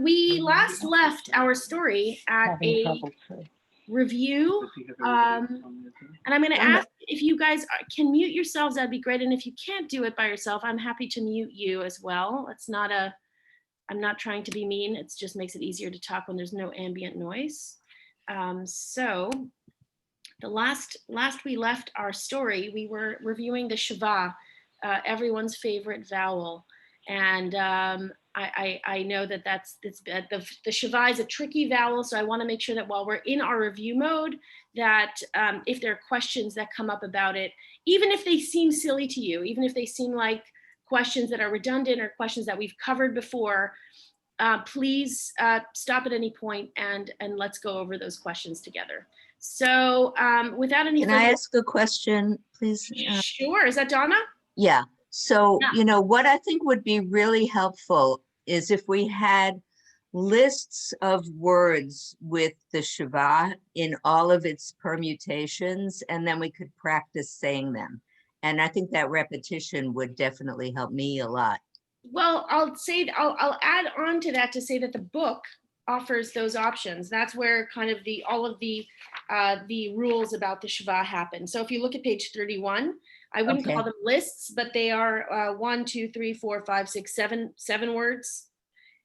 We last left our story at Having a trouble too. review. And I'm going to ask if you guys can mute yourselves, that'd be great. And if you can't do it by yourself, I'm happy to mute you as well. I'm not trying to be mean. It just makes it easier to talk when there's no ambient noise. So the last we left our story, we were reviewing the Shava, everyone's favorite vowel. And I know that the Shava is a tricky vowel, so I want to make sure that while we're in our review mode, that if there are questions that come up about it, even if they seem silly to you, even if they seem like questions that are redundant or questions that we've covered before, please stop at any point and let's go over those questions together. So without any Can I ask a question, please? Sure. Is that Donna? Yeah. So, Yeah. What I think would be really helpful is if we had lists of words with the Shava in all of its permutations, and then we could practice saying them. And I think that repetition would definitely help me a lot. Well, I'll add on to that to say that the book offers those options. That's where kind of all of the rules about the Shava happen. So if you look at page 31, I wouldn't call them lists, but they are 1, 2, 3, 4, 5, 6, 7 words.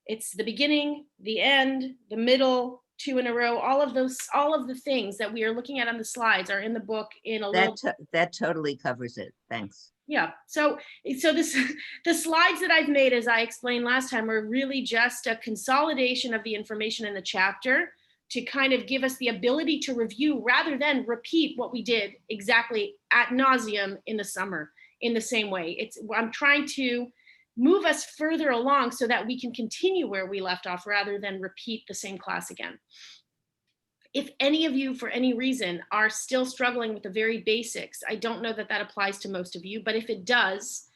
It's the beginning, the end, the middle, 2 in a row. All of the things that we are looking at on the slides are in the book in a little. That totally covers it. Thanks. Yeah. So the slides that I've made, as I explained last time, are really just a consolidation of the information in the chapter to kind of give us the ability to review rather than repeat what we did exactly ad nauseum in the summer in the same way. I'm trying to move us further along so that we can continue where we left off rather than repeat the same class again. If any of you, for any reason, are still struggling with the very basics, I don't know that applies to most of you, but if it does,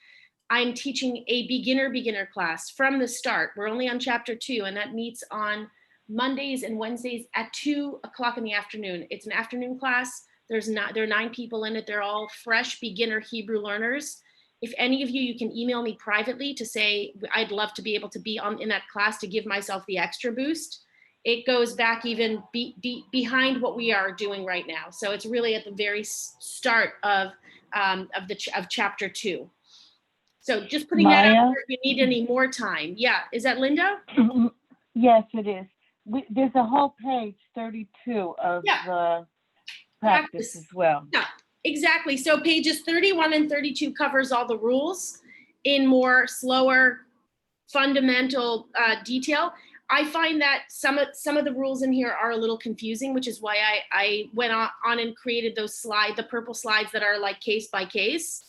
I'm teaching a beginner class from the start. We're only on chapter 2, and that meets on Mondays and Wednesdays at 2:00 in the afternoon. It's an afternoon class. There are 9 people in it. They're all fresh beginner Hebrew learners. If any of you can email me privately to say, I'd love to be able to be in that class to give myself the extra boost. It goes back even behind what we are doing right now. So it's really at the very start of chapter 2. So just putting that out there, if you need any more time. Yeah, is that Linda? Yes, it is. There's a whole page 32 of the practice as well. Yeah, exactly. So pages 31 and 32 covers all the rules in more slower, fundamental detail. I find that some of the rules in here are a little confusing, which is why I went on and created those the purple slides that are like case by case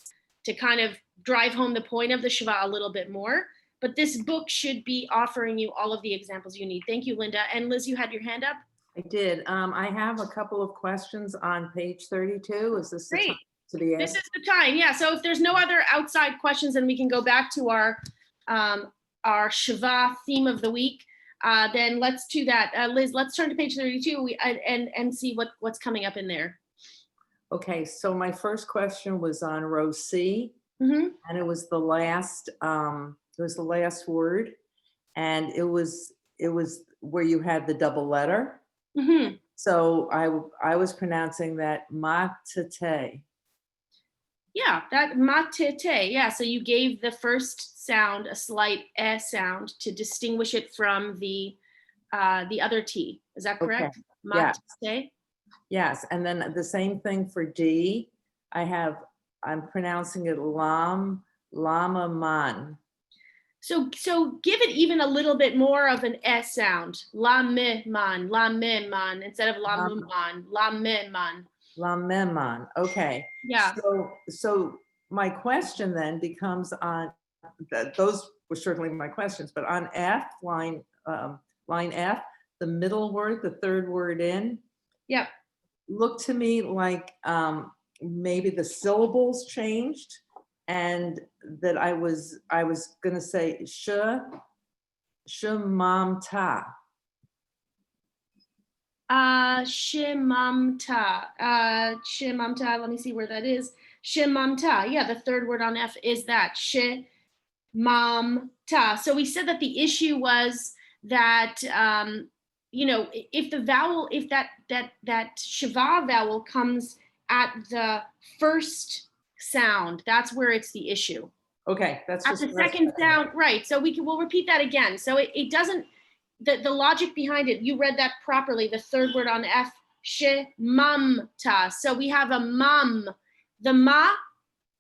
to kind of drive home the point of the Shava a little bit more. But this book should be offering you all of the examples you need. Thank you, Linda. And Liz, you had your hand up? I did. I have a couple of questions on page 32. Is this the time to be asked? This is the time, yeah. So if there's no other outside questions, then we can go back to our Shava theme of the week. Then let's do that. Liz, let's turn to page 32 and see what's coming up in there. Okay, so my first question was on row C, and it was the last word, and it was where you had the double letter. So I was pronouncing that matete. Yeah, that matete. Yeah, so you gave the first sound a slight eh sound to distinguish it from the other T. Is that correct? Okay. Matete. Yes, and then the same thing for D. I'm pronouncing it lamaman. So give it even a little bit more of an S sound. Lameman, lameman, instead of lamuman, lameman. Lameman, okay. Yeah. So my question then becomes on, those were certainly my questions, but on F, line F, the middle word, the third word in. Yep. Looked to me like maybe the syllables changed, and that I was gonna say shemamta. Shemamta. Let me see where that is. Shemamta. Yeah, the third word on F is that shemamta. So we said that the issue was that, you know, if the vowel, if that shava vowel comes at the first sound, that's where it's the issue. Okay, that's At just. the second sound, right? So we'll repeat that again. So it doesn't. The logic behind it, you read that properly. The third word on F, she, mum, ta. So we have a mum. The ma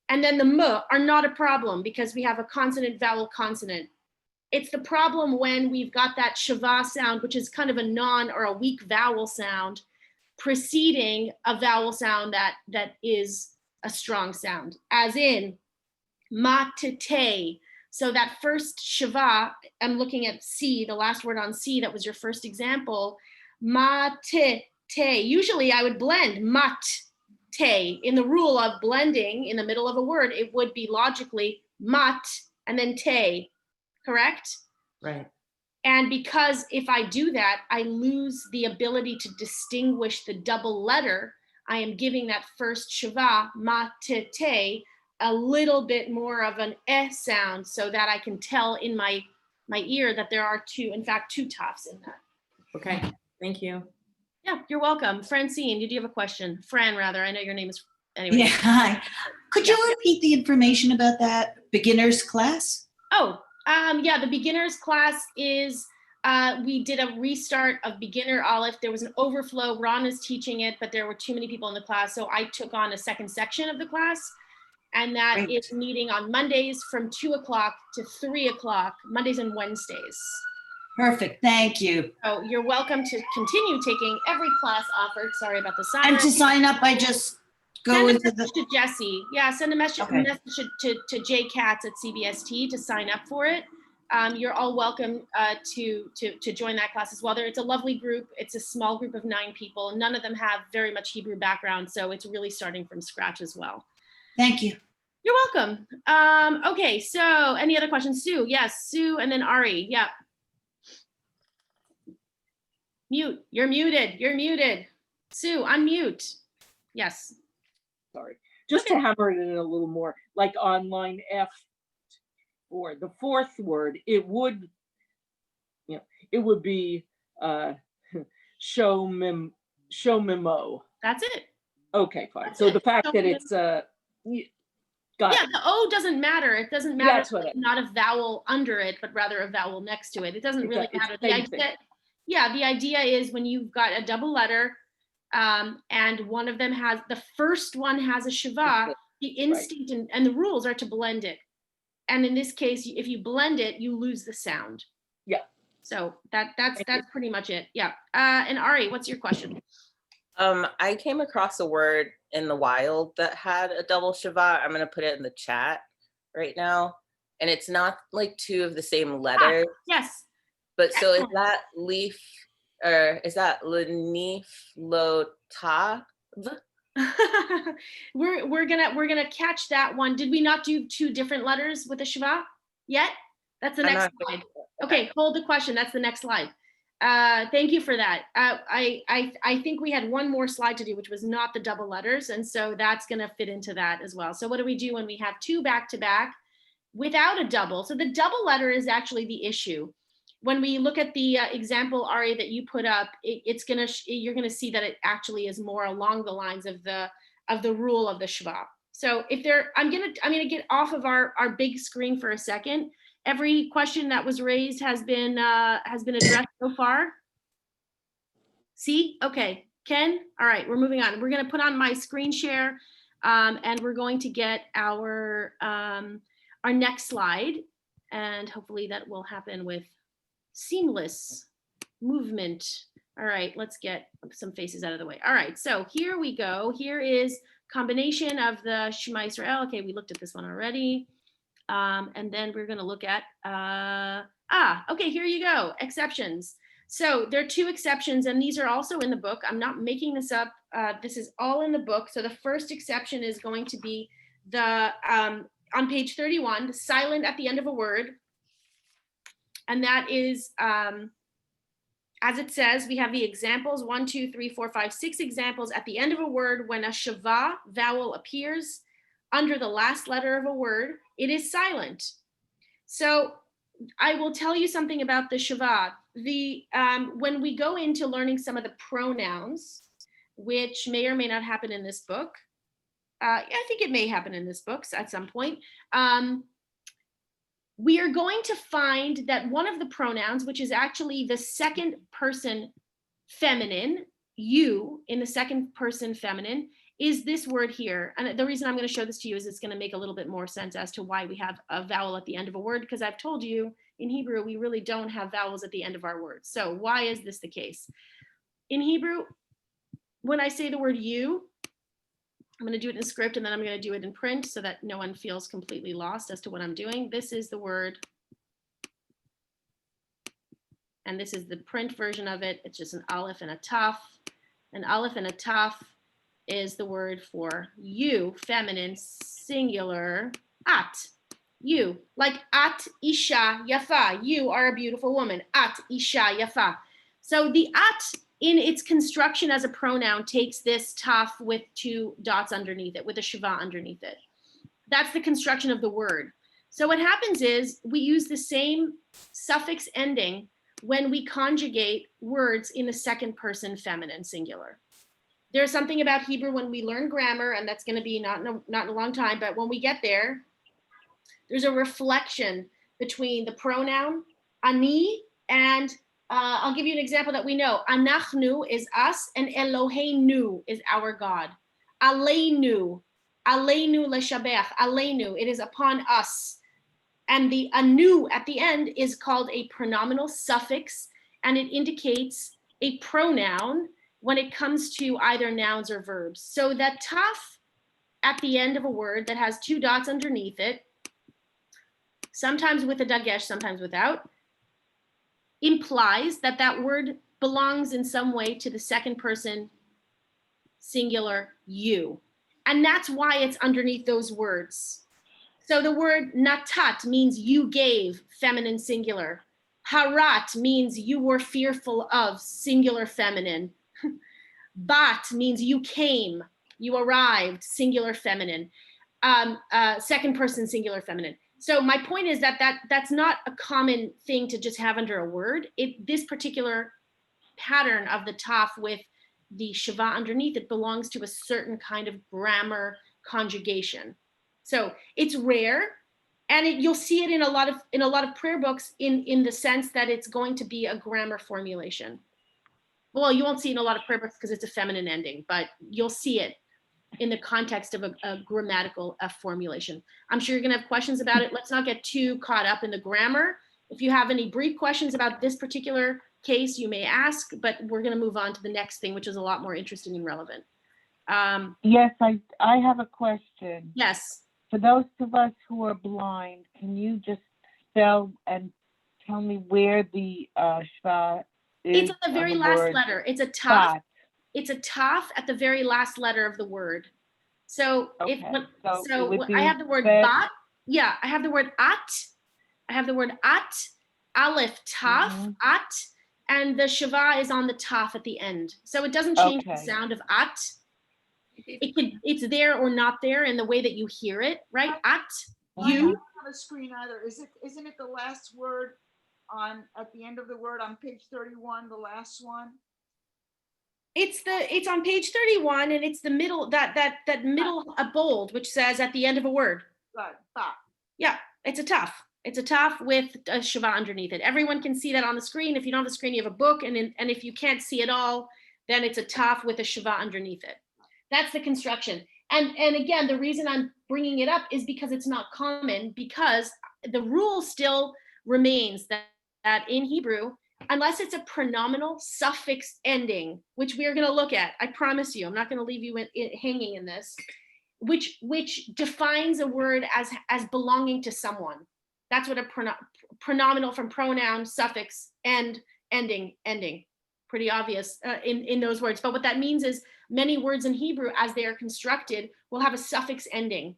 and then the m are not a problem because we have a consonant, vowel, consonant. It's the problem when we've got that shava sound, which is kind of a non or a weak vowel sound, preceding a vowel sound that is a strong sound, as in ma-te-te. So that first shava, I'm looking at C, the last word on C, that was your first example, ma-te-te. Usually I would blend mat-te. In the rule of blending in the middle of a word, it would be logically mat and then te, correct? Right. And because if I do that, I lose the ability to distinguish the double letter, I am giving that first shava, ma-te-te, a little bit more of an eh sound so that I can tell in my ear that there are in fact, two tofs in that. Okay, thank you. Yeah, you're welcome. Francine, did you have a question? Fran, rather. I know your name is, anyway. Yeah, hi. Could you repeat the information about that beginner's class? Oh, yeah, the beginner's class is, we did a restart of beginner Alef. There was an overflow. Ron is teaching it, but there were too many people in the class. So I took on a second section of the class. And that Great. is meeting on Mondays from 2 o'clock to 3 o'clock, Mondays and Wednesdays. Perfect, thank you. So you're welcome to continue taking every class offered. Sorry about the sign. And to sign up, I just go Send a into message the, to Jesse. Yeah, send a message, Okay. to Jay Katz at CBST to sign up for it. You're all welcome to join that class as well. It's a lovely group. It's a small group of 9 people. None of them have very much Hebrew background, so it's really starting from scratch as well. thank you. You're welcome. Okay, so any other questions? Sue, yes, Sue, and then Ari, yeah. Mute, you're muted. Sue, unmute. Yes. Sorry, just to hammer it in a little more, like on line F, or the fourth word, it would, you know, it would be show memo. That's it. Okay, fine. That's So it. the fact Show that memo. it's Yeah, the O doesn't matter. It doesn't matter. That's what it's not a vowel under it, but rather a vowel next to it. It doesn't really matter. The idea, the idea is when you've got a double letter, and one of them has, the first one has a shava, the instinct and the rules are to blend it. And in this case, if you blend it, you lose the sound. Yeah. So that's pretty much it. Yeah. And Ari, what's your question? I came across a word in the wild that had a double shava. I'm gonna put it in the chat right now. And it's not like 2 of the same letters. Yes. But so is that leaf, or is that lenif lota? we're gonna catch that one. Did we not do 2 different letters with a shava yet? That's the next slide. Okay, hold the question. That's the next slide. Thank you for that. I think we had one more slide to do, which was not the double letters, and so that's gonna fit into that as well. So what do we do when we have 2 back to back without a double? So the double letter is actually the issue. When we look at the example, Ari, that you put up, you're gonna see that it actually is more along the lines of the rule of the shava. So if I'm gonna get off of our big screen for a second. Every question that was raised has been addressed so far. See, okay, Ken. All right, we're moving on. We're gonna put on my screen share, and we're going to get our next slide, and hopefully that will happen with seamless movement. All right, let's get some faces out of the way. All right, so here we go. Here is combination of the Shema Israel. Okay, we looked at this one already. And then we're gonna look at, okay, here you go, exceptions. So there are 2 exceptions, and these are also in the book. I'm not making this up. This is all in the book. So the first exception is going to be on page 31, the silent at the end of a word. And that is, as it says, we have the examples, 1, 2, 3, 4, 5, 6 examples at the end of a word when a shava vowel appears under the last letter of a word, it is silent. So I will tell you something about the shava. when we go into learning some of the pronouns, which may or may not happen in this book, I think it may happen in this book at some point. We are going to find that one of the pronouns, which is actually the second person feminine, you in the second person feminine, is this word here. And the reason I'm going to show this to you is it's going to make a little bit more sense as to why we have a vowel at the end of a word, because I've told you in Hebrew, we really don't have vowels at the end of our words. So why is this the case? In Hebrew, when I say the word you, I'm going to do it in script and then I'm going to do it in print so that no one feels completely lost as to what I'm doing. This is the word. And this is the print version of it. It's just an aleph and a taf. An aleph and a taf is the word for you, feminine, singular, at. You, like at isha yafa. You are a beautiful woman. At isha yafa. So the at in its construction as a pronoun takes this taf with two dots underneath it, with a shiva underneath it. That's the construction of the word. So what happens is we use the same suffix ending when we conjugate words in the second person feminine singular. There's something about Hebrew when we learn grammar, and that's going to be not in a long time, but when we get there, there's a reflection between the pronoun ani and I'll give you an example that we know. Anachnu is us, and Eloheinu is our God. Aleinu leshabech, aleinu, it is upon us. And the anu at the end is called a pronominal suffix, and it indicates a pronoun when it comes to either nouns or verbs. So that taf at the end of a word that has two dots underneath it, sometimes with a dagesh, sometimes without, implies that that word belongs in some way to the second person singular you. And that's why it's underneath those words. So the word natat means you gave, feminine singular. Harat means you were fearful of, singular feminine. Bat means you came, you arrived, singular feminine. Second person singular feminine. So my point is that's not a common thing to just have under a word. This particular pattern of the taf with the shiva underneath it belongs to a certain kind of grammar conjugation. So it's rare, and you'll see it in a lot of prayer books in the sense that it's going to be a grammar formulation. Well, you won't see it in a lot of prayer books because it's a feminine ending, but you'll see it in the context of a grammatical formulation. I'm sure you're gonna have questions about it. Let's not get too caught up in the grammar. If you have any brief questions about this particular case, you may ask, but we're gonna move on to the next thing, which is a lot more interesting and relevant. Yes, I have a question. Yes. For those of us who are blind, can you just spell and tell me where the shva is? It's at the very on last word letter. It's a taf. Bat? It's a taf at the very last letter of the word. So Okay, I have the word bat. Yeah, I have the word at. I have the word at, aleph, taf, at, and the shiva is on the taf at the end. So it doesn't change the sound of at. It's there or not there in the way that you hear it, right? At, you. On the screen either. Isn't it the last word at the end of the word on page 31, the last one? It's on page 31, and it's the middle, that middle bold, which says at the end of a word. Right, taf. Yeah, it's a taf. It's a taf with a shiva underneath it. Everyone can see that on the screen. If you don't have the screen, you have a book, and if you can't see it all, then it's a taf with a shiva underneath it. That's the construction. And again, the reason I'm bringing it up is because it's not common, because the rule still remains that in Hebrew, unless it's a pronominal suffix ending, which we are going to look at, I promise you, I'm not going to leave you hanging in this, which defines a word as belonging to someone. That's what a pronominal from pronoun, suffix, and ending. Pretty obvious in those words. But what that means is many words in Hebrew, as they are constructed, will have a suffix ending.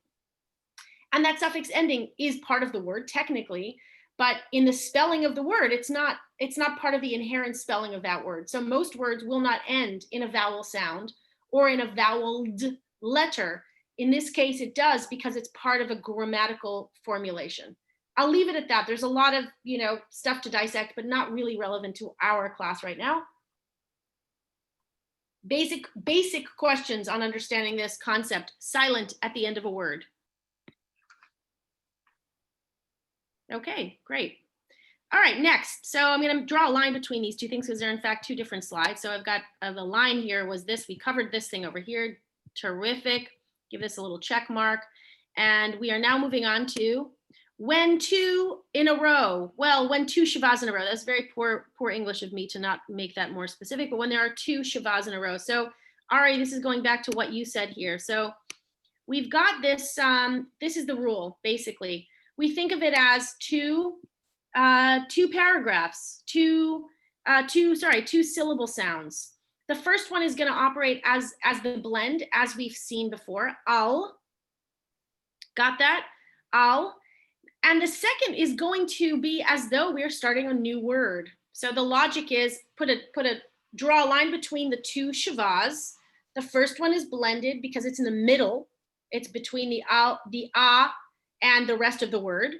And that suffix ending is part of the word technically, but in the spelling of the word, it's not part of the inherent spelling of that word. So most words will not end in a vowel sound or in a voweled letter. In this case, it does because it's part of a grammatical formulation. I'll leave it at that. There's a lot of, stuff to dissect, but not really relevant to our class right now. Basic questions on understanding this concept. Silent at the end of a word. Okay, great. All right, next. So I'm going to draw a line between these two things because they're in fact two different slides. So I've got the line here was this. We covered this thing over here. Terrific. Give this a little check mark. And we are now moving on to when two in a row. Well, when two Shavas in a row. That's very poor English of me to not make that more specific. But when there are two Shavas in a row. So Ari, this is going back to what you said here. So we've got this. This is the rule, basically. We think of it as two paragraphs, two syllable sounds. The first one is going to operate as the blend, as we've seen before. Al. Got that? Al. And the second is going to be as though we're starting a new word. So the logic is draw a line between the two shavas. The first one is blended because it's in the middle. It's between the al, the a, and the rest of the word,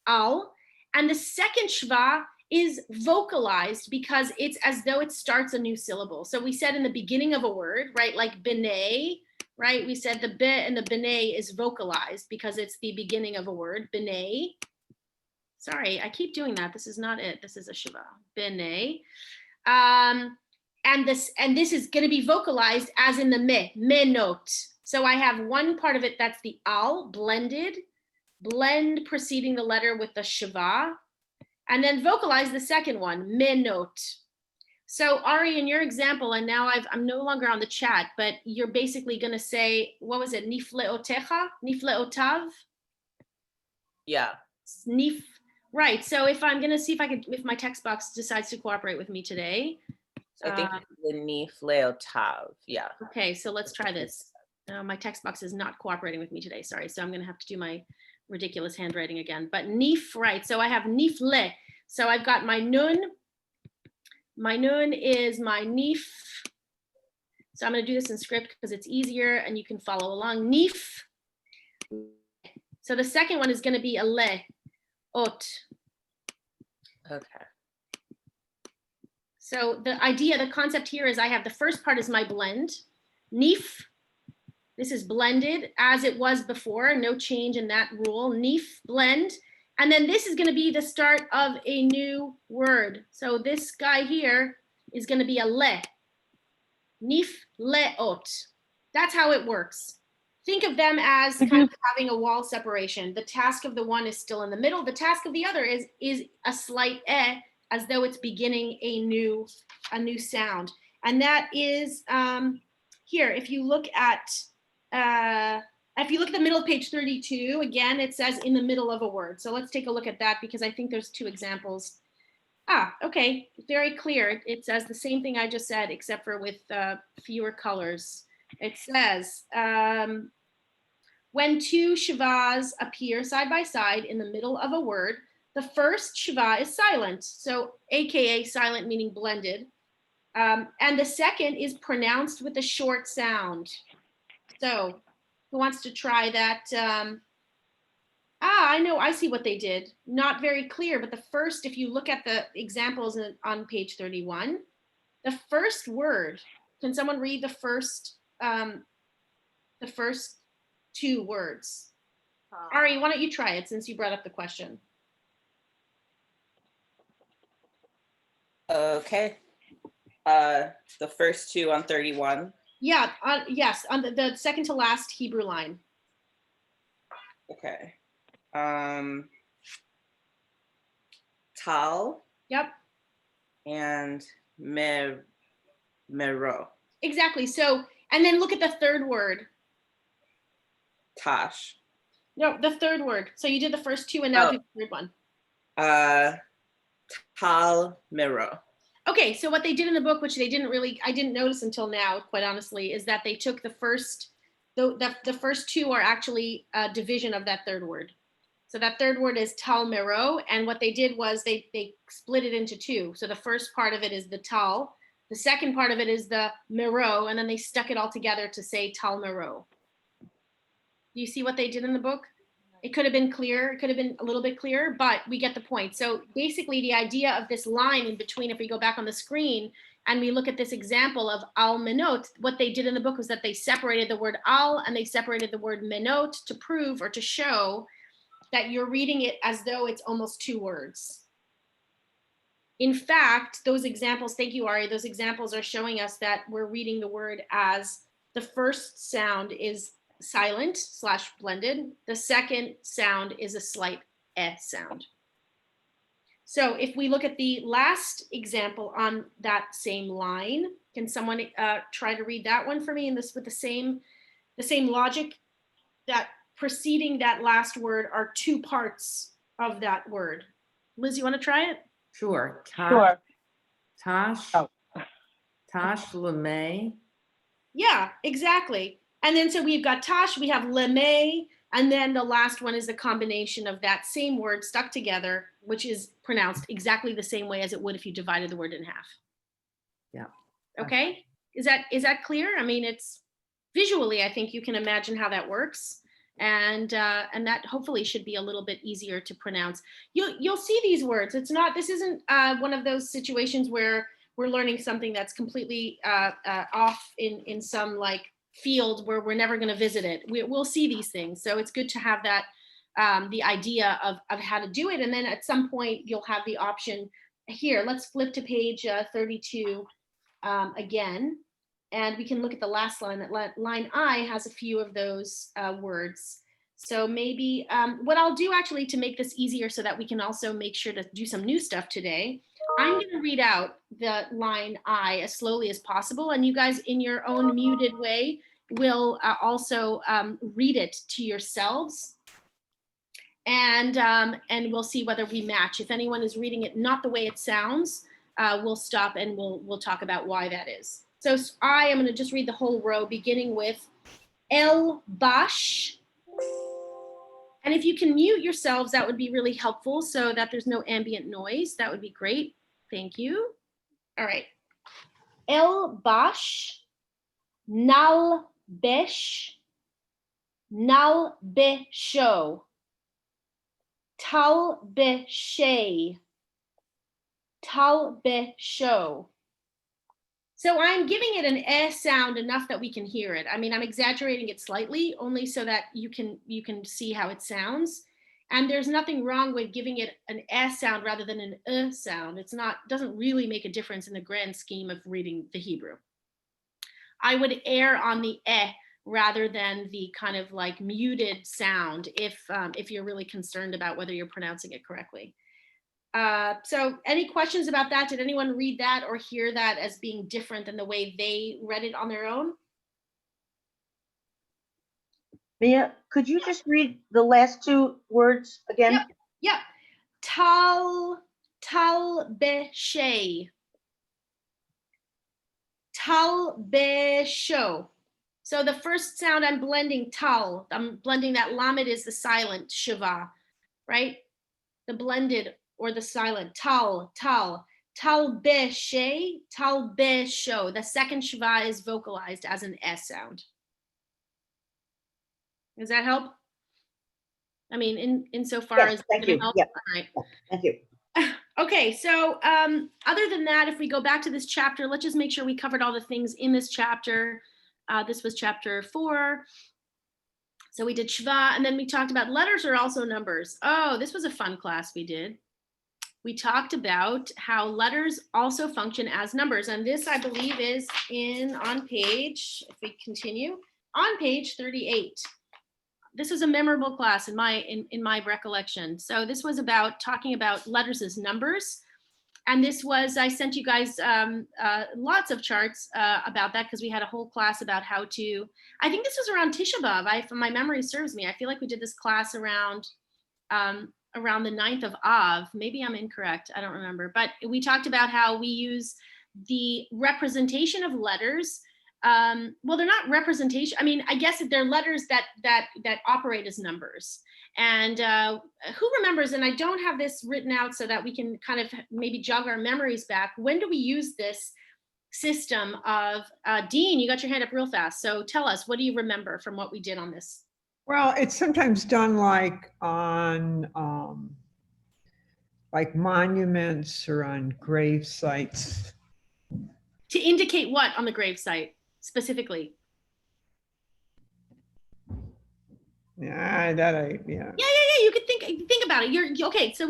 al. And the second shva is vocalized because it's as though it starts a new syllable. So we said in the beginning of a word, right, like b'nai, right? We said the be and the b'nai is vocalized because it's the beginning of a word, b'nai. Sorry, I keep doing that. This is not it. This is a shva, b'nai. And this is going to be vocalized as in the menot. So I have one part of it that's the al, blend preceding the letter with the shava, and then vocalize the second one, menot. So Ari, in your example, and now I'm no longer on the chat, but you're basically going to say, what was it, nifleotecha, nifleotav? Yeah. Right. So if I'm going to see if my text box decides to cooperate with me today. I think it's the nifleotav. Yeah. Okay, so let's try this. My text box is not cooperating with me today. Sorry. So I'm going to have to do my ridiculous handwriting again. But nif, right. So I have nifle. So I've got my nun. My nun is my nif. So I'm going to do this in script because it's easier and you can follow along. Nif. So the second one is going to be a le, ot. Okay. So the concept here is I have the first part is my blend. Nif. This is blended as it was before, no change in that rule. Nif, blend. And then this is going to be the start of a new word. So this guy here is going to be a le. Nif, leot. That's how it works. Think of them as kind of having a wall separation. The task of the one is still in the middle. The task of the other is a slight as though it's beginning a new sound. And that is here, if you look at the middle of page 32, again, it says in the middle of a word. So let's take a look at that because I think there's two examples. Okay, very clear. It says the same thing I just said, except for with fewer colors. It says, when two shavas appear side by side in the middle of a word, the first shava is silent. So AKA silent meaning blended. And the second is pronounced with a short sound. So who wants to try that? I know, I see what they did. Not very clear, but the first, if you look at the examples on page 31, the first word, can someone read the first two words? Ari, why don't you try it since you brought up the question? Okay. The first two on 31. Yeah, yes, on the second to last Hebrew line. Okay. Tal. Yep. And mero. Exactly. So, and then look at the third word. Tash. No, the third word. So you did the first two and now do the third one. Tal mero. Okay, so what they did in the book, which I didn't notice until now, quite honestly, is that they took the first two are actually a division of that third word. So that third word is tal mero, and what they did was they split it into two. So the first part of it is the tal, the second part of it is the mero, and then they stuck it all together to say tal mero. Do you see what they did in the book? It could have been clearer, it could have been a little bit clearer, but we get the point. So basically the idea of this line in between, if we go back on the screen and we look at this example of al menot, what they did in the book was that they separated the word al and they separated the word menot to prove or to show that you're reading it as though it's almost two words. In fact, those examples, thank you, Ari, those examples are showing us that we're reading the word as the first sound is silent / blended. The second sound is a slight eh sound. So if we look at the last example on that same line, can someone try to read that one for me? And this with the same logic, that preceding that last word are two parts of that word. Liz, you want to try it? Sure. Sure. Tash. Oh. Tash Lemay. Yeah, exactly. And then so we've got Tash, we have Lemay, and then the last one is the combination of that same word stuck together, which is pronounced exactly the same way as it would if you divided the word in half. Yeah. Okay, is that clear? I mean, it's visually, I think you can imagine how that works. And that hopefully should be a little bit easier to pronounce. You'll see these words. This isn't one of those situations where we're learning something that's completely off in some like field where we're never going to visit it. We'll see these things. So it's good to have that, the idea of how to do it. And then at some point you'll have the option here. Let's flip to page 32 again. And we can look at the last line. That line I has a few of those words. So maybe what I'll do actually to make this easier so that we can also make sure to do some new stuff today, I'm going to read out the line I as slowly as possible. And you guys in your own muted way will also read it to yourselves. And we'll see whether we match. If anyone is reading it not the way it sounds, we'll stop and we'll talk about why that is. So I am going to just read the whole row, beginning with El Bash. And if you can mute yourselves, that would be really helpful so that there's no ambient noise. That would be great. Thank you. All right. El Bash, Nal Besh, Nal Besho, Tal Beshay, Tal Besho. So I'm giving it an eh sound enough that we can hear it. I mean, I'm exaggerating it slightly only so that you can see how it sounds. And there's nothing wrong with giving it an eh sound rather than an sound. Doesn't really make a difference in the grand scheme of reading the Hebrew. I would err on the eh rather than the kind of like muted sound if you're really concerned about whether you're pronouncing it correctly. So any questions about that? Did anyone read that or hear that as being different than the way they read it on their own? Mia, could you just read the last two words again? Yep. Tal Beshay. Tal Besho. So the first sound I'm blending tal. I'm blending that lamed is the silent shiva, right? The blended or the silent tal beshe, tal besho. The second shiva is vocalized as an S sound. Does that help? I mean, insofar Yes, as thank you. help. Yep. All right. Thank you. Okay, so other than that, if we go back to this chapter, let's just make sure we covered all the things in this chapter. This was chapter 4. So we did Shva, and then we talked about letters are also numbers. Oh, this was a fun class we did. We talked about how letters also function as numbers. And this, I believe, is on page, if we continue, on page 38. This was a memorable class in my recollection. So this was about talking about letters as numbers. And this was, I sent you guys lots of charts about that because we had a whole class about how to, I think this was around Tisha B'Av. If my memory serves me, I feel like we did this class around the 9th of Av. Maybe I'm incorrect, I don't remember. But we talked about how we use the representation of letters. Well, they're not representation. I mean, I guess they're letters that operate as numbers. And who remembers, and I don't have this written out so that we can kind of maybe jog our memories back. When do we use this system of, Dean, you got your hand up real fast. So tell us, what do you remember from what we did on this? Well, it's sometimes done like on like monuments or on grave sites. To indicate what on the gravesite specifically? Yeah, yeah. Yeah. You could think about it. You're okay. So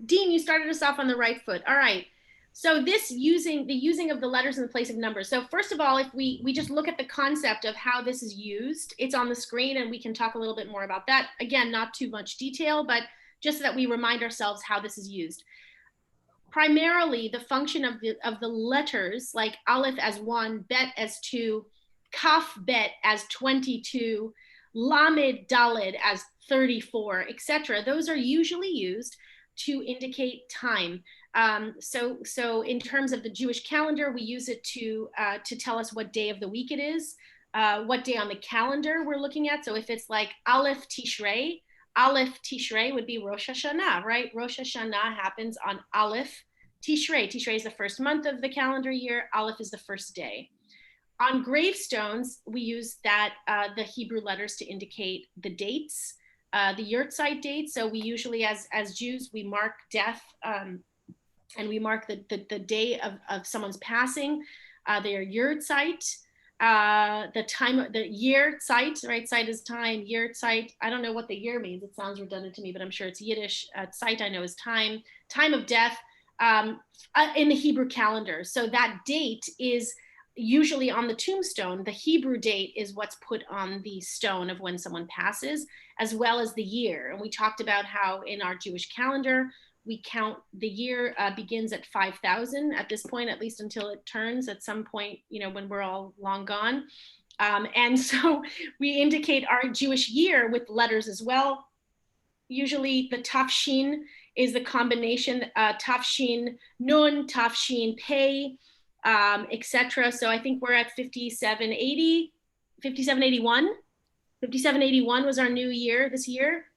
Dean, you started us off on the right foot. All right. So this using of the letters in the place of numbers. So first of all, if we just look at the concept of how this is used, it's on the screen and we can talk a little bit more about that. Again, not too much detail, but just so that we remind ourselves how this is used. Primarily, the function of the letters, like Aleph as 1, Bet as 2, Kaf Bet as 22, Lamed Daled as 34, etc. Those are usually used to indicate time. So in terms of the Jewish calendar, we use it to tell us what day of the week it is, what day on the calendar we're looking at. So if it's like Aleph Tishrei would be Rosh Hashanah, right? Rosh Hashanah happens on Aleph Tishrei. Tishrei is the first month of the calendar year. Aleph is the first day. On gravestones, we use the Hebrew letters to indicate the dates, the yurtzeit dates. So we usually, as Jews, we mark death and we mark the day of someone's passing, their yurtzeit. The time, the year zeit, right? Zeit is time, year zeit. I don't know what the year means. It sounds redundant to me, but I'm sure it's Yiddish. Zeit I know is time of death in the Hebrew calendar. So that date is usually on the tombstone. The Hebrew date is what's put on the stone of when someone passes, as well as the year. And we talked about how in our Jewish calendar, we count the year begins at 5,000 at this point, at least until it turns at some point, when we're all long gone. And so we indicate our Jewish year with letters as well. Usually the Tafshin is the combination, Tafshin Nun, Tafshin Pei, etc. So I think we're at 5780, 5781. 5781 was our new year this year.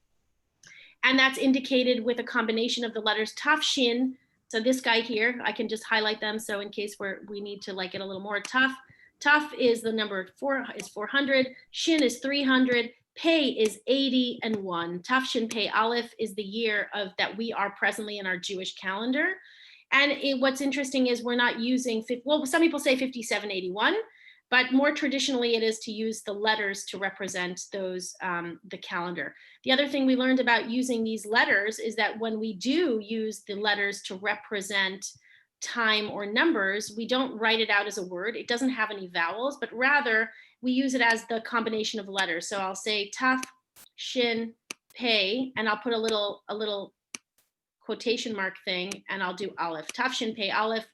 And that's indicated with a combination of the letters Tafshin. So this guy here, I can just highlight them. So in case we need to get a little more Taf is the number 400. Shin is 300. Pei is 80 and 1. Tafshin Pei Aleph is the year that we are presently in our Jewish calendar. And what's interesting is we're not using, some people say 5781. But more traditionally, it is to use the letters to represent those, the calendar. The other thing we learned about using these letters is that when we do use the letters to represent time or numbers, we don't write it out as a word. It doesn't have any vowels, but rather we use it as the combination of letters. So I'll say Taf, Shin, Pei, and I'll put a little quotation mark thing, and I'll do Aleph. Taf, Shin, Pei, Aleph,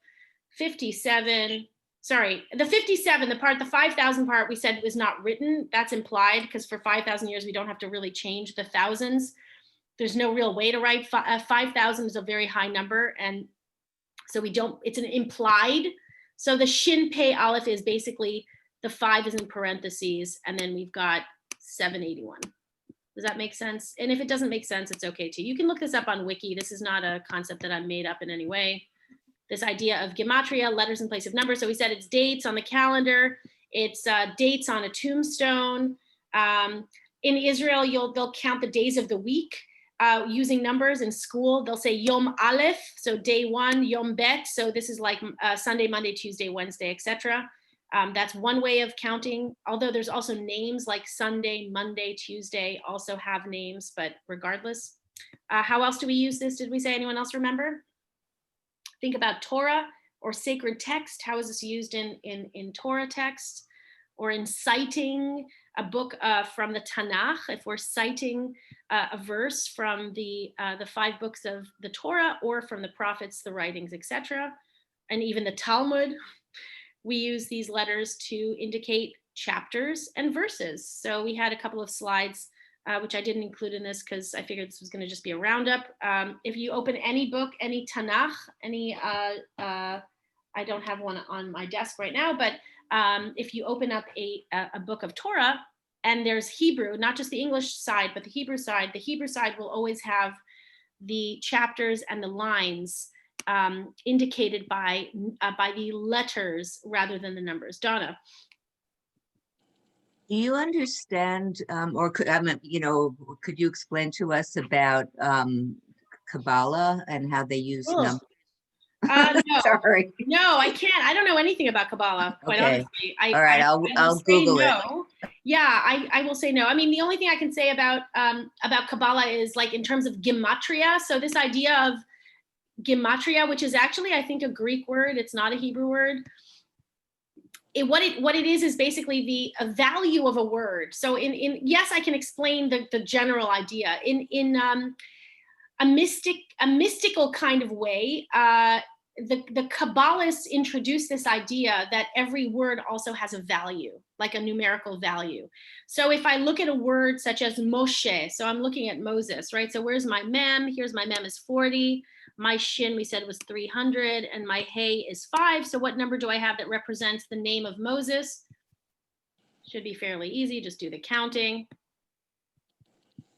57. Sorry, the 57, the 5,000 part we said was not written. That's implied because for 5,000 years, we don't have to really change the thousands. There's no real way to write 5,000 is a very high number. And so it's an implied. So the Shin Pei Aleph is basically the 5 is in parentheses. And then we've got 781. Does that make sense? And if it doesn't make sense, it's okay too. You can look this up on Wiki. This is not a concept that I made up in any way. This idea of gematria, letters in place of numbers. So we said it's dates on the calendar. It's dates on a tombstone. In Israel, they'll count the days of the week using numbers. In school, they'll say Yom Aleph, so day 1, Yom Bet. So this is like Sunday, Monday, Tuesday, Wednesday, etc. That's one way of counting. Although there's also names like Sunday, Monday, Tuesday also have names, but regardless. How else do we use this? Did we say anyone else remember? Think about Torah or sacred text. How is this used in Torah text or in citing a book from the Tanakh? If we're citing a verse from the 5 books of the Torah or from the prophets, the writings, etc., and even the Talmud, we use these letters to indicate chapters and verses. So we had a couple of slides which I didn't include in this because I figured this was going to just be a roundup. If you open any book, any Tanakh, I don't have one on my desk right now, but if you open up a book of Torah and there's Hebrew, not just the English side, but the Hebrew side will always have the chapters and the lines indicated by the letters rather than the numbers. Donna. Do you understand, or could, could you explain to us about Kabbalah and how they use Cool. numbers? No, Sorry. no, I can't. I don't know anything about Kabbalah, quite Okay. honestly. All right, will I'll say Google it. no. Yeah, I will say no. I mean, the only thing I can say about Kabbalah is like in terms of gematria. So this idea of gematria, which is actually, I think, a Greek word. It's not a Hebrew word. What it is basically a value of a word. So yes, I can explain the general idea in a mystical kind of way. The Kabbalists introduced this idea that every word also has a value, like a numerical value. So if I look at a word such as Moshe, so I'm looking at Moses, right? So where's my mem? Here's my mem is 40. My shin, we said, was 300, and my hey is 5. So what number do I have that represents the name of Moses? Should be fairly easy. Just do the counting.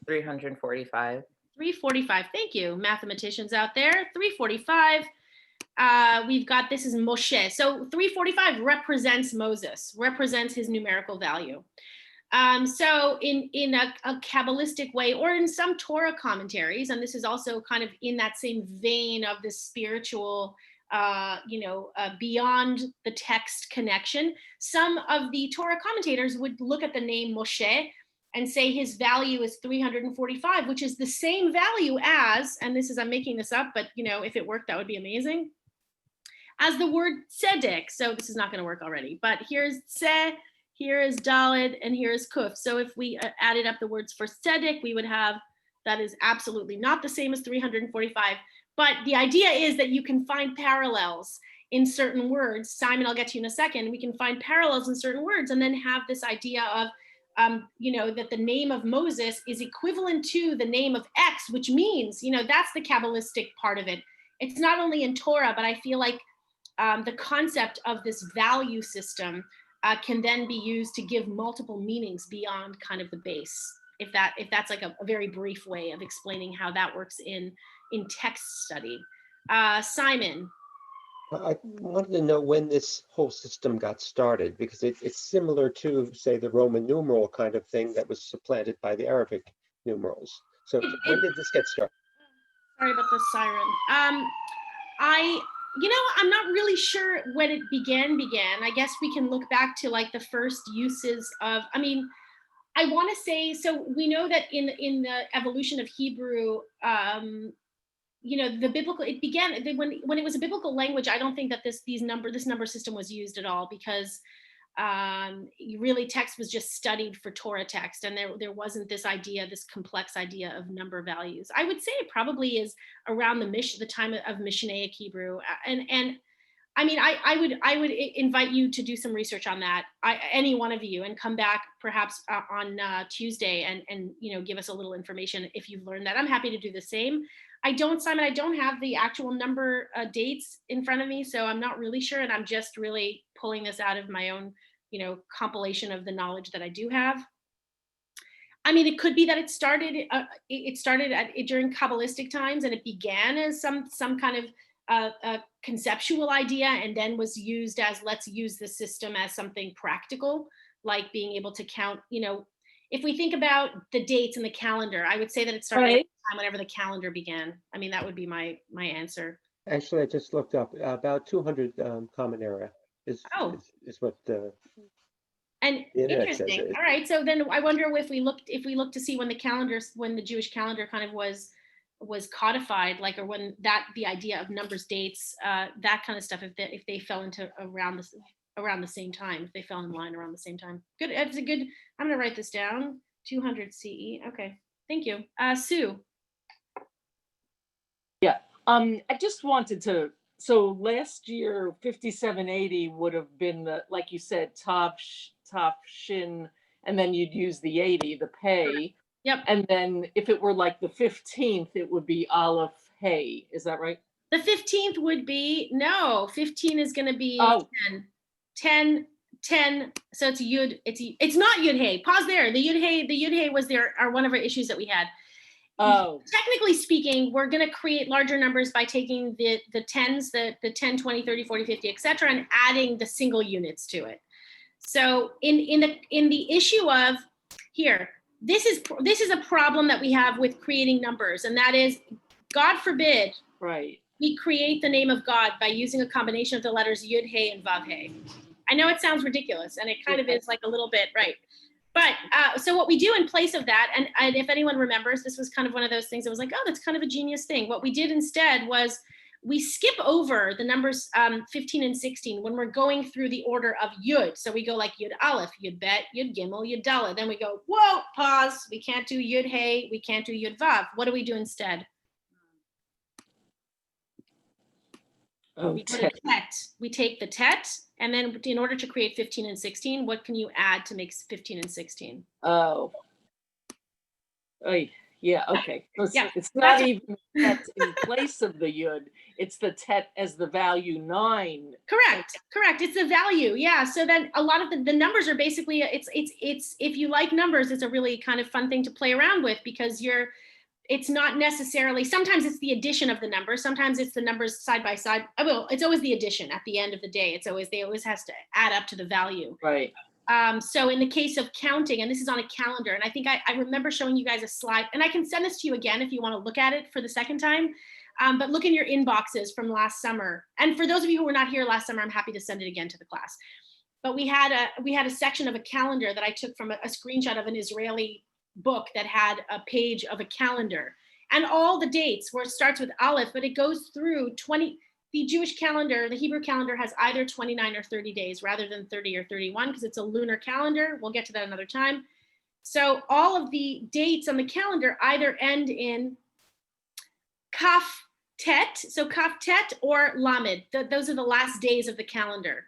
345. 345. Thank you, mathematicians out there. 345. We've got, this is Moshe. So 345 represents Moses, represents his numerical value. So in a Kabbalistic way, or in some Torah commentaries, and this is also kind of in that same vein of the spiritual, beyond the text connection, some of the Torah commentators would look at the name Moshe and say his value is 345, which is the same value as, and this is, I'm making this up, but if it worked, that would be amazing, as the word tzedek. So this is not going to work already, but here's tze, here is daled, and here is kuf. So if we added up the words for tzedek, we would have, that is absolutely not the same as 345. But the idea is that you can find parallels in certain words. Simon, I'll get to you in a second. We can find parallels in certain words and then have this idea of, that the name of Moses is equivalent to the name of X, which means, that's the Kabbalistic part of it. It's not only in Torah, but I feel like the concept of this value system can then be used to give multiple meanings beyond kind of the base. If that's like a very brief way of explaining how that works in text study. Simon. I wanted to know when this whole system got started, because it's similar to, say, the Roman numeral kind of thing that was supplanted by the Arabic numerals. So when did this get started? Sorry about the siren. I'm not really sure when it began. I guess we can look back to like the first uses of, I want to say, so we know that in the evolution of Hebrew, the biblical, it began when it was a biblical language. I don't think that this number system was used at all, because really text was just studied for Torah text, and there wasn't this complex idea of number values. I would say it probably is around the time of Mishnaic Hebrew, and I would invite you to do some research on that, any one of you, and come back perhaps on Tuesday and give us a little information if you've learned that. I'm happy to do the same. Simon, I don't have the actual number dates in front of me, so I'm not really sure, and I'm just really pulling this out of my own, compilation of the knowledge that I do have. It could be that it started during Kabbalistic times, and it began as some kind of a conceptual idea, and then was used as, let's use the system as something practical, like being able to count. If we think about the dates in the calendar, I would say that it started at the time whenever the calendar began. That would be my answer. Actually, I just looked up about 200 Common Era is what and interesting. All right, so then I wonder if we look to see when the Jewish calendar kind of was codified, like, or when the idea of numbers, dates, that kind of stuff, if they fell into around the same time, if they fell in line around the same time. Good. It's a good. I'm gonna write this down. 200 CE. Okay. Thank you. Sue. Yeah. I just wanted to. So last year, 5780 would have been like you said, top shin, and then you'd use the 80, the pay. Yep. And then if it were like the 15th, it would be Alef Hey. Is that right? The 15th would be, no, 15 is going to be 10. So it's Yud. It's not Yud Hey. Pause there. The Yud Hey was one of our issues that we had. Oh. Technically speaking, we're going to create larger numbers by taking the tens, the 10, 20, 30, 40, 50, etc., and adding the single units to it. So in the issue of here, this is a problem that we have with creating numbers, and that is, God forbid, Right. we create the name of God by using a combination of the letters Yud Hey and Vav Hey. I know it sounds ridiculous, and it kind of is like a little bit, right? But so what we do in place of that, and if anyone remembers, this was kind of one of those things that was like, oh, that's kind of a genius thing. What we did instead was we skip over the numbers 15 and 16 when we're going through the order of Yud. So we go like Yud Aleph, Yud Bet, Yud Gimel, Yud Dalet. Then we go, whoa, pause. We can't do Yud Hey. We can't do Yud Vav. What do we do instead? Oh, We go to tet. We take the tet, and then in order to create 15 and 16, what can you add to make 15 and 16? Oh. Yeah, okay. So Yeah, it's not even tet in place of the yud, it's the tet as the value 9. Correct. It's the value. Yeah. So then a lot of the numbers are basically, it's if you like numbers, it's a really kind of fun thing to play around with, because it's not necessarily, sometimes it's the addition of the numbers, sometimes it's the numbers side by side. Well, it's always the addition at the end of the day. They always has to add up to the value. Right. So in the case of counting, and this is on a calendar, and I think I remember showing you guys a slide, and I can send this to you again if you want to look at it for the second time. But look in your inboxes from last summer. And for those of you who were not here last summer, I'm happy to send it again to the class. But we had a section of a calendar that I took from a screenshot of an Israeli book that had a page of a calendar, and all the dates where it starts with Aleph, but it goes through 20. The Jewish calendar, the Hebrew calendar, has either 29 or 30 days rather than 30 or 31, because it's a lunar calendar. We'll get to that another time. So all of the dates on the calendar either end in Kaf Tet, so Kaf Tet or Lamed. Those are the last days of the calendar,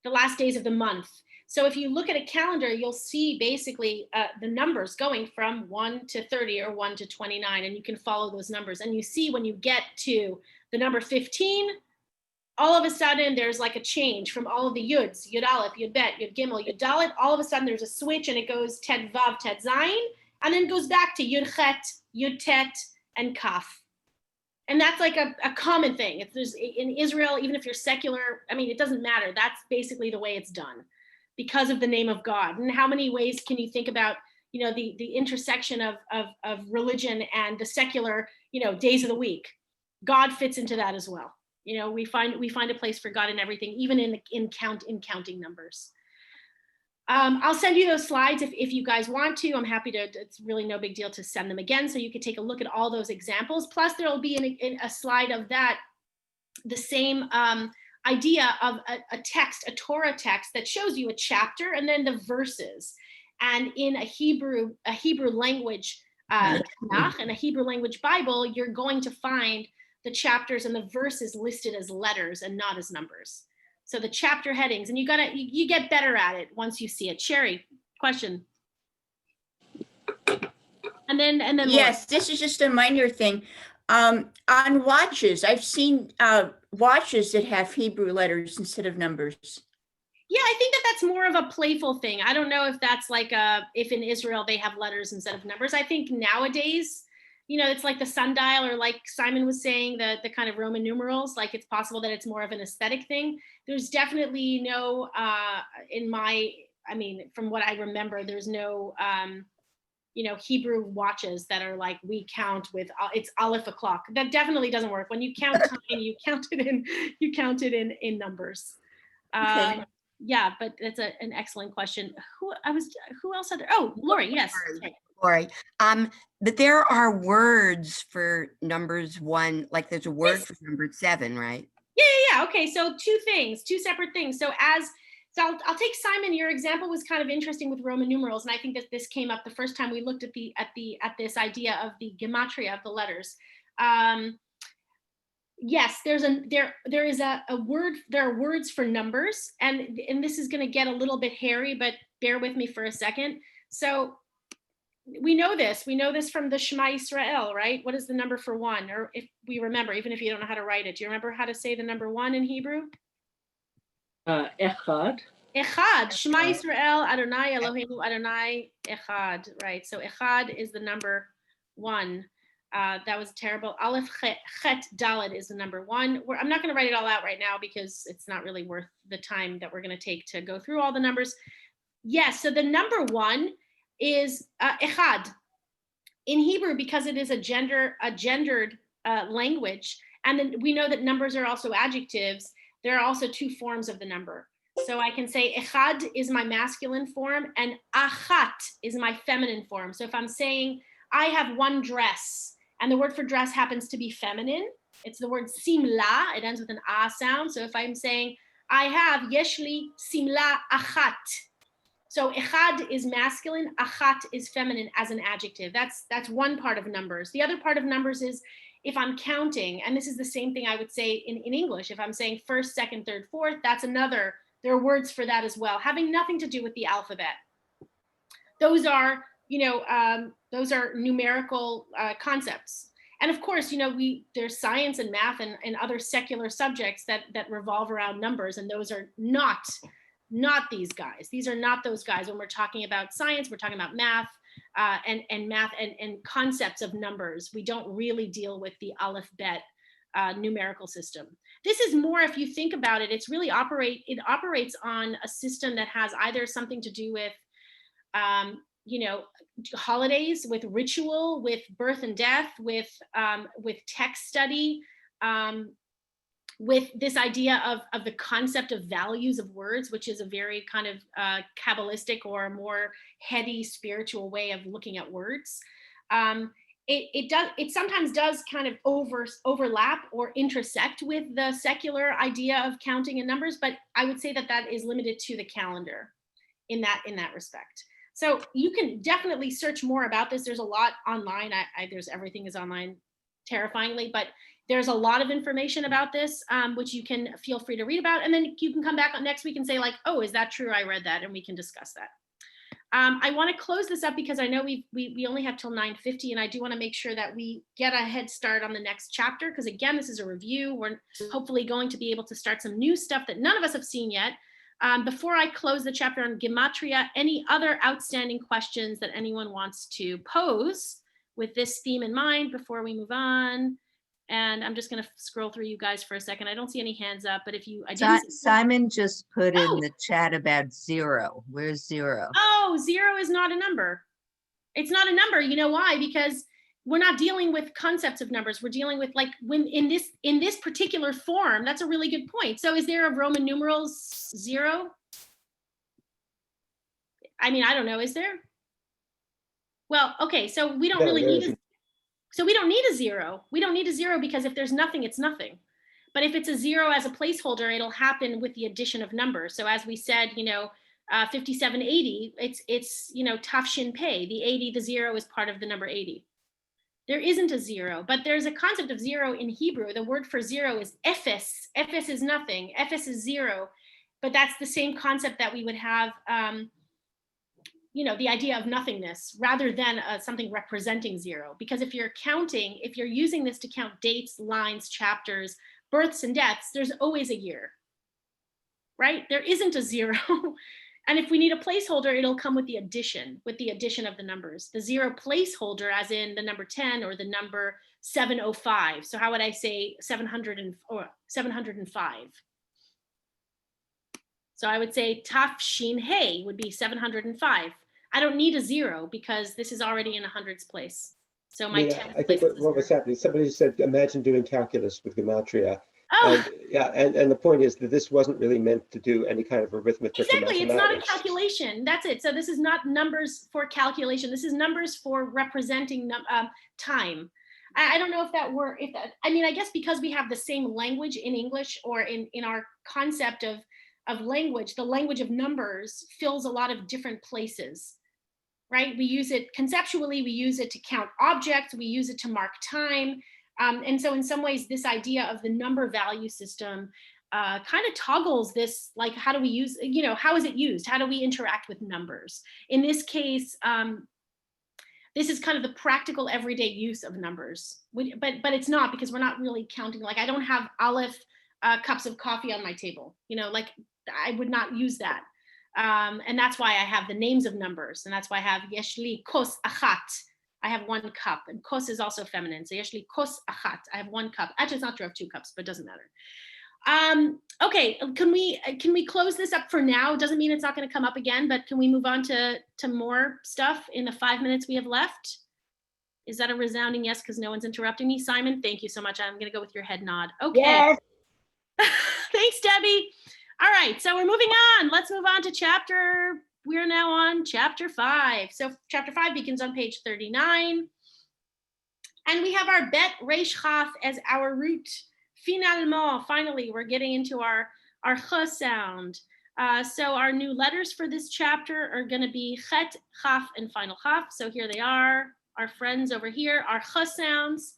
the last days of the month. So if you look at a calendar, you'll see basically the numbers going from 1 to 30 or 1 to 29, and you can follow those numbers. And you see when you get to the number 15, all of a sudden there's like a change from all of the Yuds, Yud Aleph, Yud Bet, Yud Gimel, Yud Dalet. All of a sudden there's a switch, and it goes Tet Vav, Tet Zayin, and then goes back to Yud Chet, Yud Tet, and Kaf. And that's like a common thing. If there's in Israel, even if you're secular, I mean, it doesn't matter. That's basically the way it's done, because of the name of God. And how many ways can you think about, the intersection of religion and the secular, days of the week? God fits into that as well. We find a place for God in everything, even in counting numbers. I'll send you those slides if you guys want to. I'm happy to. It's really no big deal to send them again, so you can take a look at all those examples. Plus, there will be in a slide of that, the same idea of a text, a Torah text that shows you a chapter and then the verses. And in a Hebrew language Tanakh and a Hebrew language Bible, you're going to find the chapters and the verses listed as letters and not as numbers. So the chapter headings, and you get better at it once you see it. Sherry, question. And then yes, this is just a minor thing. On watches, I've seen watches that have Hebrew letters instead of numbers. Yeah, I think that's more of a playful thing. I don't know if that's like if in Israel they have letters instead of numbers. I think nowadays, it's like the sundial, or like Simon was saying, the kind of Roman numerals. Like, it's possible that it's more of an aesthetic thing. There's definitely no, from what I remember, there's no, Hebrew watches that are like, we count with, it's Aleph o'clock. That definitely doesn't work. When you count time, you count it in numbers. Okay. Yeah, but that's an excellent question. Who else had there? Oh, Lori, yes. Lori, but there are words for numbers 1, like there's a word for number 7, right? Yeah. Okay, so two separate things. So I'll take Simon. Your example was kind of interesting with Roman numerals, and I think that this came up the first time we looked at this idea of the gematria of the letters. Yes, there is a word. There are words for numbers, and this is going to get a little bit hairy, but bear with me for a second. So we know this from the Shema Yisrael, right? What is the number for 1? Or if we remember, even if you don't know how to write it, do you remember how to say the number 1 in Hebrew? Echad. Echad. Shema Yisrael, Adonai Eloheinu, Adonai Echad. Right. So Echad is the number 1. That was terrible. Aleph, Chet, Dalet is the number one. I'm not going to write it all out right now because it's not really worth the time that we're going to take to go through all the numbers. Yes, so the number one is Echad. In Hebrew, because it is a gendered language, and then we know that numbers are also adjectives, there are also two forms of the number. So I can say Echad is my masculine form and Achat is my feminine form. So if I'm saying I have one dress, and the word for dress happens to be feminine, it's the word simla, it ends with an ah sound. So if I'm saying I have yeshli simla achat, so echad is masculine, achat is feminine as an adjective. That's one part of numbers. The other part of numbers is if I'm counting, and this is the same thing I would say in English, if I'm saying first, second, third, fourth, that's another, there are words for that as well, having nothing to do with the alphabet. Those are, those are numerical concepts. And of course, there's science and math and other secular subjects that revolve around numbers, and those are not these guys. These are not those guys. When we're talking about science, we're talking about math and math and concepts of numbers. We don't really deal with the Aleph Bet numerical system. This is more, if you think about it, it operates on a system that has either something to do with holidays, with ritual, with birth and death, with text study, with this idea of the concept of values of words, which is a very kind of Kabbalistic or more heady spiritual way of looking at words. It sometimes does kind of overlap or intersect with the secular idea of counting in numbers, but I would say that is limited to the calendar in that respect. So you can definitely search more about this. There's a lot online. Everything is online, terrifyingly, but there's a lot of information about this, which you can feel free to read about. And then you can come back next week and say like, oh, is that true? I read that, and we can discuss that. I want to close this up because I know we only have till 9:50, and I do want to make sure that we get a head start on the next chapter, because again, this is a review. We're hopefully going to be able to start some new stuff that none of us have seen yet. Before I close the chapter on Gematria, any other outstanding questions that anyone wants to pose with this theme in mind before we move on? And I'm just going to scroll through you guys for a second. I don't see any hands up, but if you, Simon just put in the chat about 0. Where's 0? Oh, 0 is not a number. It's not a number. You know why? Because we're not dealing with concepts of numbers. We're dealing with like when in this particular form. That's a really good point. So is there a Roman numerals 0? I mean, I don't know. Is there? Well, okay. So we don't really need so we don't need a 0. We don't need a 0 because if there's nothing, it's nothing. But if it's a 0 as a placeholder, it'll happen with the addition of numbers. So as we said, 5780, it's Tafshin Pei. The 80, the 0 is part of the number 80. There isn't a 0, but there's a concept of 0 in Hebrew. The word for 0 is ephes. Ephes is nothing. Ephes is 0. But that's the same concept that we would have, the idea of nothingness rather than something representing 0. Because if you're using this to count dates, lines, chapters, births and deaths, there's always a year, right? There isn't a 0. And if we need a placeholder, it'll come with the addition of the numbers. The 0 placeholder, as in the number 10 or the number 705. So how would I say 705? So I would say Taf Shin Hey would be 705. I don't need a 0 because this is already in a hundreds place. So my 10th I think what was happening, somebody said, imagine doing calculus with gematria. Oh. And the point is that this wasn't really meant to do any kind of arithmetic. Exactly, it's not a calculation. That's it. So this is not numbers for calculation. This is numbers for representing time. I don't know if that were, I guess because we have the same language in English or in our concept of language, the language of numbers fills a lot of different places, right? We use it conceptually, we use it to count objects, we use it to mark time. And so in some ways, this idea of the number value system kind of toggles this, like, how do we use, how is it used? How do we interact with numbers? In this case, this is kind of the practical everyday use of numbers, but it's not, because we're not really counting. Like, I don't have Aleph cups of coffee on my table, like I would not use that. And that's why I have the names of numbers. And that's why I have Yeshli Kos Achat. I have 1 cup, and kos is also feminine. So actually kos achat, I have 1 cup. Actually, it's not true, I have 2 cups, but it doesn't matter. Okay, can we close this up for now? Doesn't mean it's not going to come up again, but can we move on to more stuff in the 5 minutes we have left? Is that a resounding yes, because no one's interrupting me? Simon, thank you so much. I'm going to go with your head nod. Okay. Yes. Thanks, Debbie. All right, so we're moving on. Let's move on to we're now on chapter 5. So chapter 5 begins on page 39. And we have our bet resh chaf as our root. Finalement, finally, we're getting into our ch sound. So our new letters for this chapter are going to be chet, chaf, and final chaf. So here they are, our friends over here, our ch sounds.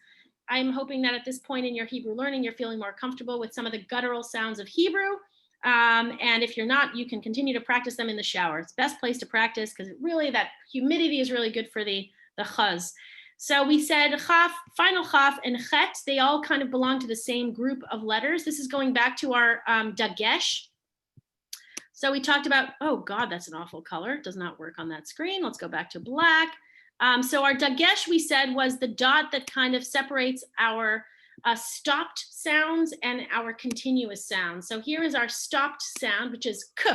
I'm hoping that at this point in your Hebrew learning, you're feeling more comfortable with some of the guttural sounds of Hebrew. And if you're not, you can continue to practice them in the shower. It's the best place to practice because really that humidity is really good for the chaz. So we said chaf, final chaf, and chet, they all kind of belong to the same group of letters. This is going back to our dagesh. So we talked about, oh God, that's an awful color. It does not work on that screen. Let's go back to black. So our dagesh, we said, was the dot that kind of separates our stopped sounds and our continuous sounds. So here is our stopped sound, which is k.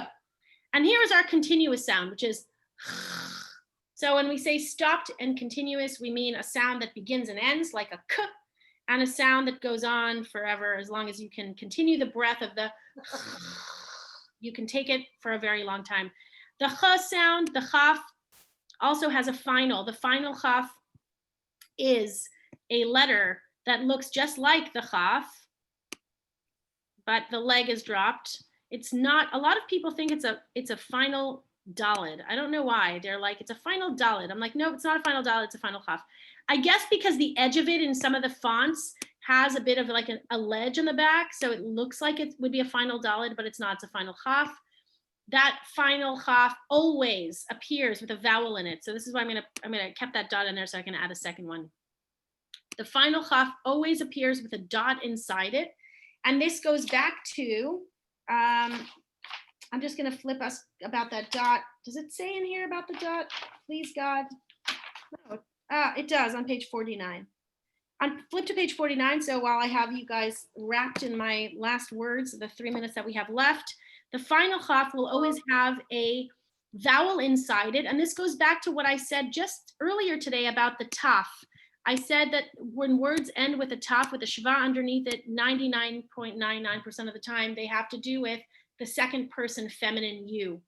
And here is our continuous sound, which is so when we say stopped and continuous, we mean a sound that begins and ends like a k, and a sound that goes on forever as long as you can continue the breath of the you can take it for a very long time. The ch sound, the chaf, also has a final. The final chaf is a letter that looks just like the chaf, but the leg is dropped. It's not, a lot of people think it's a final dalid. I don't know why. They're like, it's a final dalid. I'm like, no, it's not a final dalid, it's a final chaf. I guess because the edge of it in some of the fonts has a bit of like a ledge in the back, so it looks like it would be a final dalid, but it's not, it's a final chaf. That final chaf always appears with a vowel in it. So this is why I'm gonna kept that dot in there so I can add a second one. The final chaf always appears with a dot inside it. And this goes back to, I'm just gonna flip us about that dot. Does it say in here about the dot? Please, God. No. It does on page 49. Flip to page 49. So while I have you guys wrapped in my last words, the 3 minutes that we have left, the final chaf will always have a vowel inside it. And this goes back to what I said just earlier today about the taf. I said that when words end with a taf, with a shva underneath it, 99.99% of the time, they have to do with the second person feminine you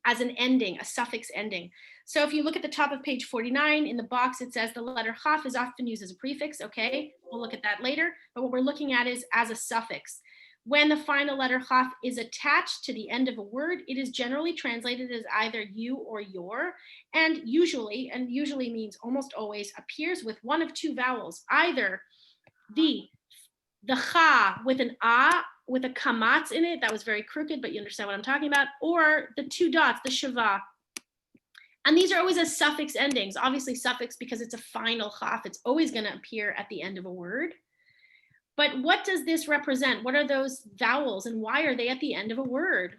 as an ending, a suffix ending. So if you look at the top of page 49, in the box, it says the letter chaf is often used as a prefix. Okay, we'll look at that later. But what we're looking at is as a suffix. When the final letter chaf is attached to the end of a word, it is generally translated as either you or your, and usually means almost always, appears with one of two vowels, either the cha with an a with a kamatz in it, that was very crooked, but you understand what I'm talking about, or the two dots, the shava. And these are always as suffix endings, obviously suffix because it's a final chaf, it's always going to appear at the end of a word. But what does this represent? What are those vowels and why are they at the end of a word?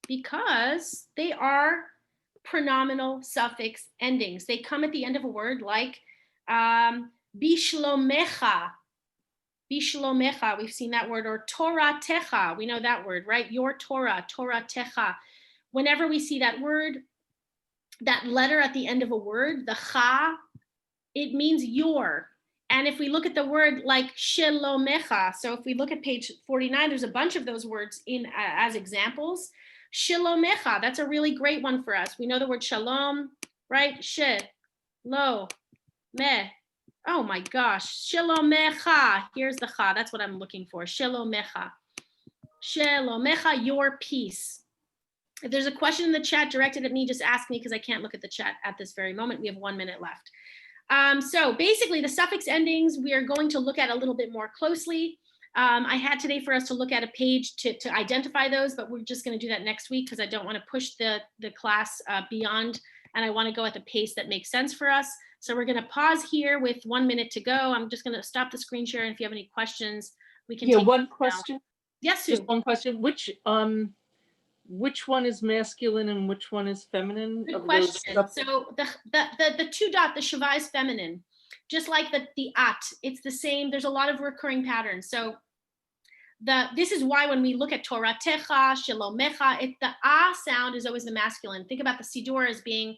Because they are pronominal suffix endings. They come at the end of a word like bishlomecha. Bishlomecha, we've seen that word, or Torah techa, we know that word, right? Your Torah, Torah techa. Whenever we see that word, that letter at the end of a word, the cha, it means your. And if we look at the word like shilomecha, so if we look at page 49, there's a bunch of those words in as examples. Shilomecha, that's a really great one for us. We know the word shalom, right? She, lo, me. Oh my gosh, shilomecha. Here's the cha, that's what I'm looking for. Shilomecha. Shilomecha, your peace. If there's a question in the chat directed at me, just ask me because I can't look at the chat at this very moment. We have 1 minute left. So basically the suffix endings, we are going to look at a little bit more closely. I had today for us to look at a page to identify those, but we're just going to do that next week because I don't want to push the class beyond, and I want to go at the pace that makes sense for us. So we're going to pause here with 1 minute to go. I'm just going to stop the screen share, and if you have any questions, we can take one question. Yes, Sue. Just one question. Which which one is masculine and which one is feminine? Good of those question. stuff? So the two dot, the Shiva is feminine, just like the at, it's the same. There's a lot of recurring patterns. So this is why when we look at Torah Techa, Shalomecha, the ah sound is always the masculine. Think about the Siddur as being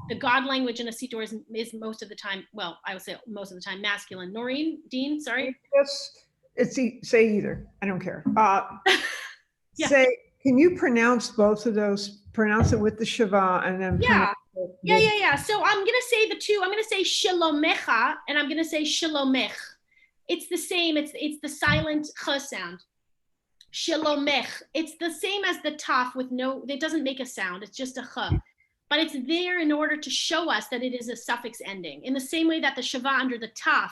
the God language in a Siddur is most of the time, well, I would say most of the time masculine. Noreen, Dean, sorry. Yes, say either. I don't care. Yeah. Say, can you pronounce both of those? Pronounce it with the Shiva and then. Yeah. pronounce it Yeah, with- yeah, yeah. So I'm going to say the two. I'm going to say Shalomecha and I'm going to say Shalomech. It's the same. It's the silent ch sound. Shalomech. It's the same as the taf with no, it doesn't make a sound. It's just a ch. But it's there in order to show us that it is a suffix ending. In the same way that the Shiva under the taf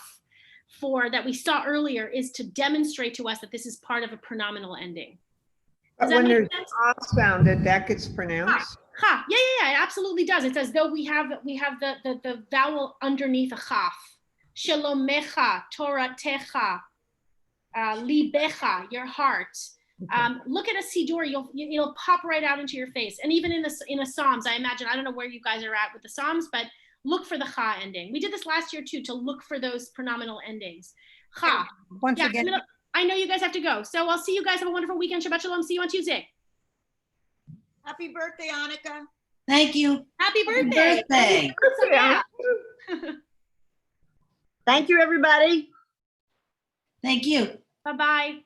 that we saw earlier is to demonstrate to us that this is part of a pronominal ending. But Does that when make there's sense? ah sound, that gets pronounced. Ha. Yeah, yeah, yeah, it absolutely does. It's as though we have the vowel underneath a chaf. Shalomecha, Torah techa, libecha, your heart. Look at a Siddur, it'll pop right out into your face. And even in the Psalms, I imagine, I don't know where you guys are at with the Psalms, but look for the cha ending. We did this last year too, to look for those pronominal endings. Cha. Once Yeah, again, I know you guys have to go. So I'll see you guys. Have a wonderful weekend. Shabbat shalom. See you on Tuesday. Happy birthday, Annika. thank you. Happy Happy birthday. birthday. Yeah. Thank you, everybody. Thank you. Bye-bye.